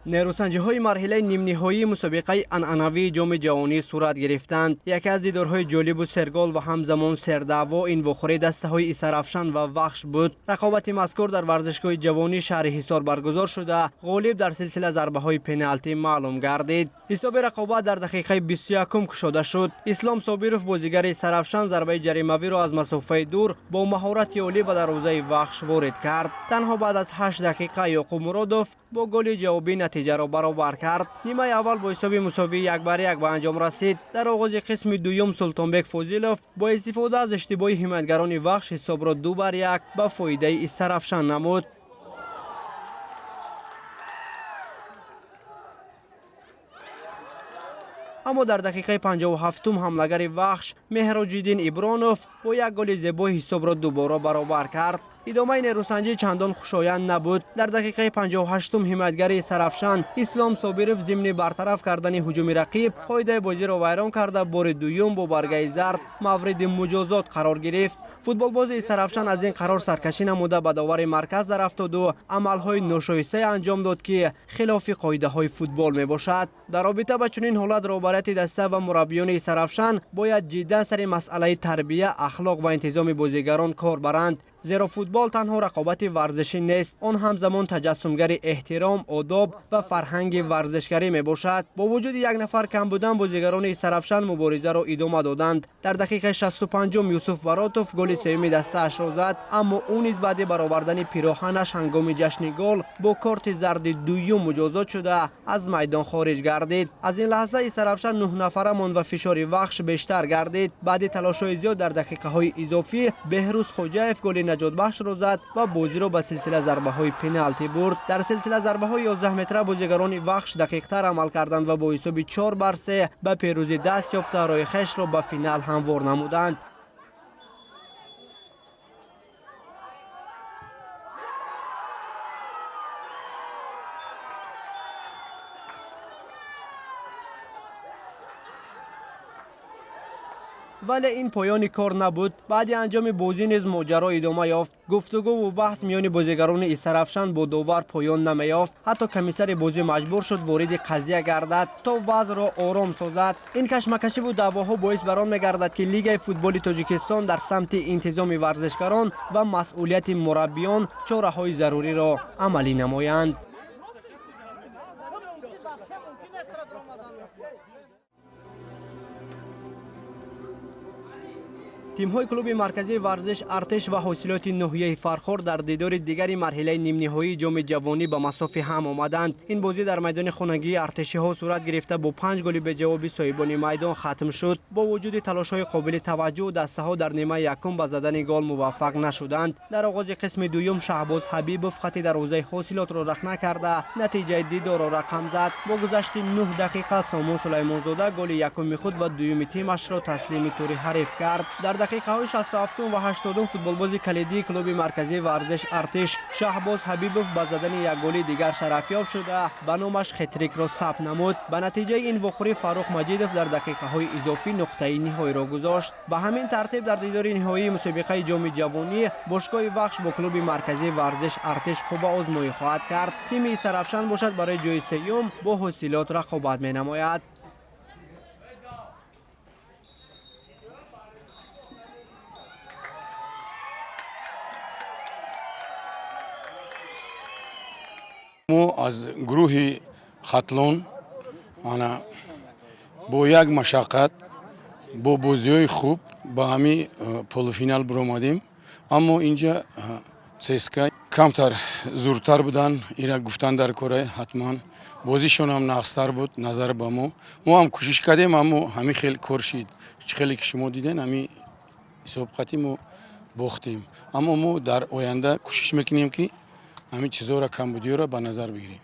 نیروسنجی‌های مرحله نیم‌نهایی مسابقه انعنوی جام جهانی صورت گرفتند. یکی از دیدارهای جالب و سرگال و همزمان سردعوا این وخوری دسته‌های ایسرافشان و وخش بود. رقابت مذکور در ورزشگاه جوانی شهر حصار برگزار شده. غالب در سلسله ضربه‌های پنالتی معلوم گردید. حساب رقابت در دقیقه 21 کشوده شد. اسلام صابرов بازیگر ایسرافشان ضربه جریمه‌ای را از مسافت دور با مهارت عالی به دروازه وخش وارد کرد. تنها بعد از 8 دقیقه یعقوب مرادوف با گل جوابی نتیجه را برابر کرد. نیمه اول با حساب مساوی 1-1 به انجام رسید. در آغاز قسم دوم سلطانبک فوزیلوف با استفاده از اشتباه حمایتگران وخش حساب را 2-1 به فایده ایسرافشان نمود. اما در دقیقه 57 حملگر وخش مهراج‌الدین ابرانوف با یک گل زیبا حساب را دوباره برابر کرد. ادامه نیروسنجی چندان خوشایند نبود. در دقیقه 58 حمایتگر سرافشان اسلام صابرов ضمن برطرف کردن هجوم رقیب قاعده بازی را ویران کرده بار دوم با برگه زرد مورد مجازات قرار گرفت. فوتبالباز سرافشان از این قرار سرکشی نموده به داور مرکز در افتاد و عملهای ناشایسته انجام داد که خلاف قاعده های فوتبال می باشد. در رابطه با چنین حالت رهبریت دسته و مربیان سرافشان باید جدا سر مسئله تربیت، اخلاق و انتظام بازیگران کار برند. زیرا فوتبال تنها رقابت ورزشی نیست، آن همزمان تجسمگر احترام، آداب و فرهنگ ورزشگری می باشد. با وجود یک نفر کم بودن بازیگران سرافشان مبارزه را ادامه دادند. در دقیقه 65 یوسف براتوف گل سوم دسته اش را زد، اما او نیز بعد برآوردن پیراهنش هنگام جشن گل با کارت زرد دوم مجازات شده از میدان خارج گردید. از این لحظه سرافشان 9 نفره ماند و فشار وخش بیشتر گردید. بعد تلاش‌های زیاد در دقیقه‌های اضافی بهروز خوجاєف گل نجات بخش را زد و بازی را به سلسله ضربه های پنالتی برد. در سلسله ضربه های 11 متره بازیگران وخش دقیق تر عمل کردند و با حساب 4-3 به پیروزی دست یافته راه خویش را به فینال هموار نمودند. ولی این پایان کار نبود. بعد انجام بازی نیز ماجرا ادامه یافت. گفتگو و بحث میان بازیگران ایسرافشان با داور پایان نمیافت. حتی کمیسر بازی مجبور شد وارد قضیه گردد تا وضع را آرام سازد. این کشمکشی و دعواها باعث بر آن میگردد که لیگ فوتبال تاجیکستان در سمت انتظام ورزشکاران و مسئولیت مربیان چاره‌های ضروری را عملی نمایند. تیم‌های کلوب مرکزی ورزش ارتش و حاصلات ناحیه فرخار در دیدار دیگری مرحله نیم‌نهایی جام جوانی به مساف هم آمدند. این بازی در میدان خانگی ارتشی‌ها صورت گرفته با 5 گل به جواب صاحبان میدان ختم شد. با وجود تلاش‌های قابل توجه دسته‌ها در نیمه یکم به زدن گل موفق نشدند. در آغاز قسم دوم شهباز حبیبوف خط دروازه حاصلات را رخنه کرده نتیجه دیدار را رقم زد. با گذشت 9 دقیقه سامان سلیمانزاده گل یکم خود و دوم تیمش را تسلیم تور حریف کرد. در دقیقه های 67 و 80 فوتبالباز کلیدی کلوب مرکزی ورزش ارتش شهباز حبیبوف با زدن یک گل دیگر شرفیاب شده به نامش خطریک را ثبت نمود. به نتیجه این وخوری فاروق مجیدوف در دقیقه های اضافی نقطه نهایی را گذاشت. به همین ترتیب در دیدار نهایی مسابقه جام جوانی باشگاه وخش با کلوب مرکزی ورزش ارتش خوب آزمایی خواهد کرد. تیم سرافشان باشد برای جای سوم با حاصلات رقابت می نماید. ما از گروه خطلون با یک مشقت با بازی‌های خوب با همین پولفینال برآمدیم. اما اینجا CSKA کمتر زورتر بودن. اینا گفتن در کره حتما بازیشون هم نقص‌تر بود نظر با ما هم کوشش کردیم اما همین خیلی کورشید خیلی که شما دیدین همین مسابقاتی ما باختیم. اما ما در آینده کوشش میکنیم که همین چیزا را کمبودی را به نظر بگیریم.